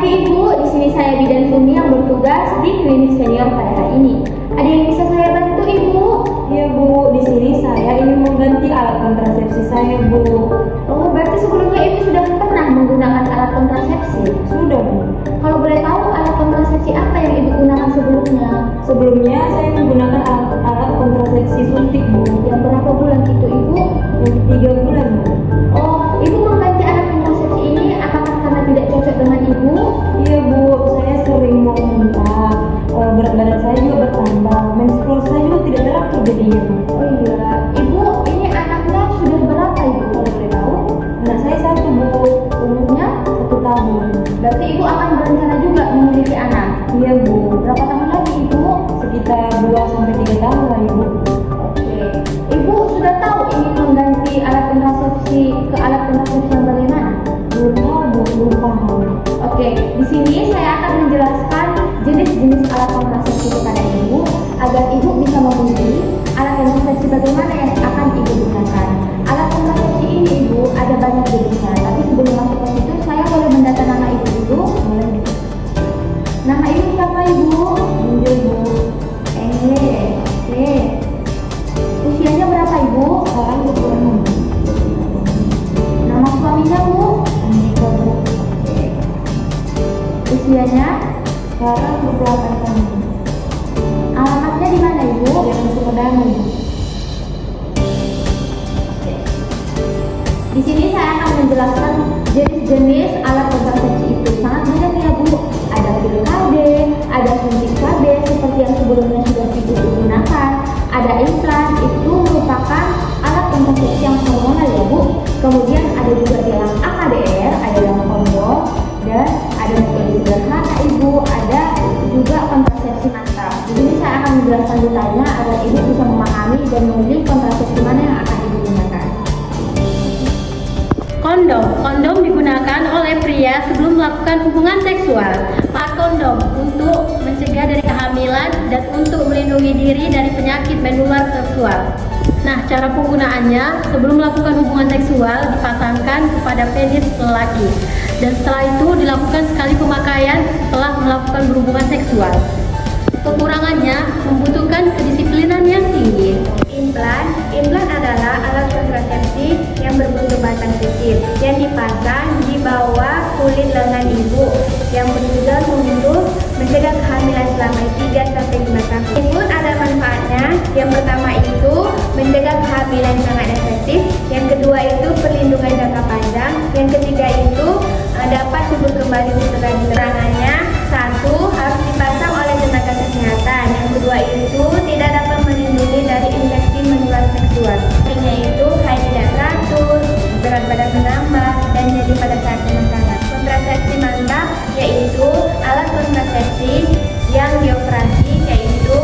pagi Ibu, di sini saya Bidan Sumi yang bertugas di klinik senior pada hari ini. Ada yang bisa saya bantu Ibu? Iya Bu, di sini saya ingin mengganti alat kontrasepsi saya Bu. Oh, berarti sebelumnya Ibu sudah pernah menggunakan alat kontrasepsi? Sudah Bu. Kalau boleh tahu alat kontrasepsi apa yang Ibu gunakan sebelumnya? Sebelumnya saya menggunakan alat kontrasepsi suntik Bu. Yang berapa bulan itu Ibu? Yang 3 bulan Bu. Oh, Ibu mengganti alat kontrasepsi ini apakah karena tidak cocok dengan Ibu? Iya Bu, saya sering mau muntah. Berat badan saya juga bertambah. Menstrual saya juga tidak teratur jadinya Bu. Oh iya, Ibu ini anaknya sudah berapa Ibu kalau boleh tahu? Anak saya 1 Bu, Umurnya? 1 tahun. Berarti Ibu akan berencana juga memiliki anak? Iya Bu, Berapa tahun lagi Ibu? sekitar 2-3 tahun lah Ibu. Oke, Ibu sudah tahu ingin mengganti alat kontrasepsi ke alat kontrasepsi yang bagaimana? Belum tahu Bu, belum paham. Oke, di sini saya akan menjelaskan jenis-jenis alat kontrasepsi kepada Ibu agar Ibu bisa memilih alat kontrasepsi bagaimana yang akan Ibu gunakan. Alat kontrasepsi ini Ibu ada banyak jenisnya, tapi sebelum masuk ke situ saya boleh mendata nama Ibu dulu. Boleh Bu. Nama Ibu siapa Ibu? Injil Bu. Oke. Usianya berapa Ibu? Sekarang 26 Bu. Nama suaminya Bu? Andika Bu. Usianya? Sekarang 28 tahun Bu. Alamatnya di mana Ibu? Jalan Sumedang Bu. Di sini saya akan menjelaskan jenis-jenis alat kontrasepsi itu. Sangat banyak ya Bu. Ada pil KB, ada suntik KB seperti yang sebelumnya sudah Ibu gunakan. Ada implan, itu merupakan alat kontrasepsi yang hormonal ya Bu. Kemudian ada juga yang AKDR, ada yang kondom, dan ada metode sederhana Ibu. Ada juga kontrasepsi mantap. Di sini saya akan menjelaskan detailnya agar Ibu bisa memahami dan memilih kontrasepsi mana yang akan Ibu gunakan. Kondom digunakan oleh pria sebelum melakukan hubungan seksual. Pakai kondom untuk mencegah dari kehamilan dan untuk melindungi diri dari penyakit menular seksual. Nah, cara penggunaannya sebelum melakukan hubungan seksual dipasangkan kepada penis lelaki dan setelah itu dilakukan sekali pemakaian setelah melakukan berhubungan seksual. Kekurangannya membutuhkan kedisiplinan yang tinggi. Implan adalah alat kontrasepsi yang berbentuk batang kecil yang dipasang di bawah kulit lengan ibu yang bertujuan untuk mencegah kehamilan selama 3-5 tahun. Ini pun ada manfaatnya. Yang pertama itu mencegah kehamilan sangat efektif. Yang kedua itu perlindungan jangka panjang. Yang ketiga itu dapat subur kembali setelah diterangannya. 1. Harus dipasang oleh tenaga kesehatan. Yang kedua itu tidak dapat melindungi dari infeksi menular seksual. Artinya itu haid tidak teratur, berat badan menambah, dan jadi pada saat pemasangan. Kontrasepsi mantap yaitu alat kontrasepsi yang dioperasi yaitu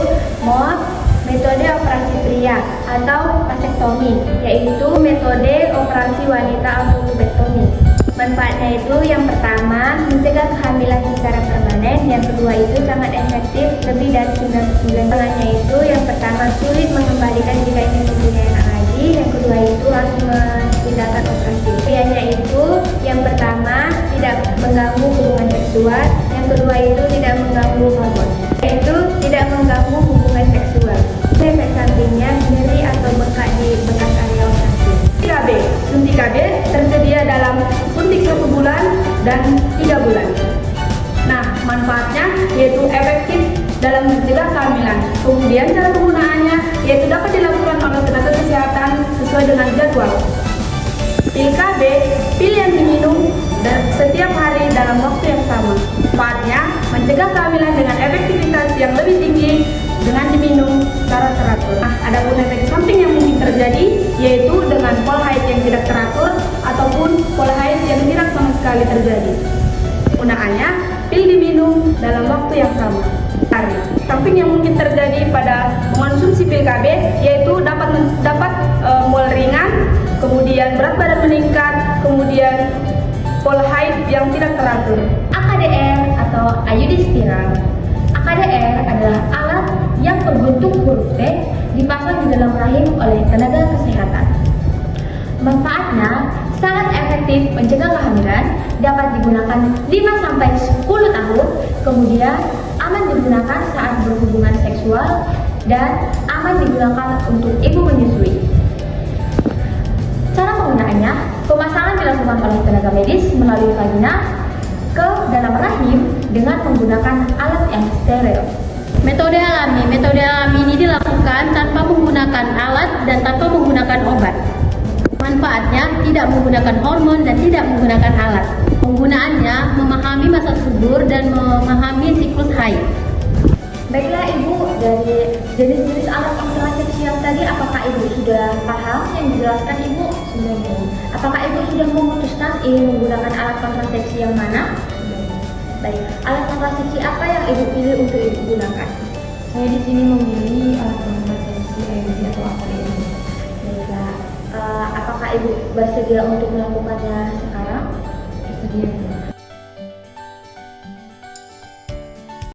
MOP, metode operasi pria, atau vasektomi yaitu metode operasi wanita atau lubektomi. Manfaatnya itu yang pertama mencegah kehamilan secara permanen, yang kedua itu sangat efektif lebih dari 99. Manfaatnya itu yang pertama sulit mengembalikan jika ingin mempunyai anak lagi, yang kedua itu harus tindakan operasi. Biayanya itu yang pertama tidak mengganggu hubungan seksual, yang kedua itu tidak mengganggu hormon, yaitu tidak mengganggu hubungan seksual. Efek sampingnya nyeri atau bengkak di bekas area operasi. KB, suntik KB tersedia dalam suntik 1 bulan dan 3 bulan. Nah, manfaatnya yaitu efektif dalam mencegah kehamilan. Kemudian cara penggunaannya yaitu dapat dilakukan oleh tenaga kesehatan sesuai dengan jadwal. Pil KB, pil yang diminum setiap hari dalam waktu yang sama. Manfaatnya mencegah kehamilan dengan efektivitas yang lebih tinggi dengan diminum secara teratur. Nah, ada pun efek samping yang mungkin terjadi yaitu dengan pola haid yang tidak teratur ataupun pola haid yang tidak sama sekali terjadi. Penggunaannya, pil diminum dalam waktu yang sama. Samping yang mungkin terjadi pada mengonsumsi pil KB yaitu dapat mual ringan, kemudian berat badan meningkat, kemudian pola haid yang tidak teratur. AKDR atau IUD spiral. AKDR adalah alat yang berbentuk huruf T dipasang di dalam rahim oleh tenaga kesehatan. Manfaatnya sangat efektif mencegah kehamilan dapat digunakan 5-10 tahun, kemudian aman digunakan saat berhubungan seksual, dan aman digunakan untuk ibu menyusui. Cara penggunaannya, pemasangan dilakukan oleh tenaga medis melalui vagina ke dalam rahim dengan menggunakan alat yang steril. Metode alami ini dilakukan tanpa menggunakan alat dan tanpa menggunakan obat. Manfaatnya tidak menggunakan hormon dan tidak menggunakan alat. Penggunaannya memahami masa subur dan memahami siklus haid. Baiklah Ibu, dari jenis-jenis alat kontrasepsi yang tadi, apakah Ibu sudah paham yang dijelaskan Ibu? Sudah, Bu. Apakah Ibu sudah memutuskan ingin menggunakan alat kontrasepsi yang mana? Baik, alat kontrasepsi apa yang Ibu pilih untuk Ibu gunakan? Saya di sini memilih alat kontrasepsi IUD atau AKDM. Baiklah, apakah Ibu bersedia untuk melakukannya sekarang? Bersedia.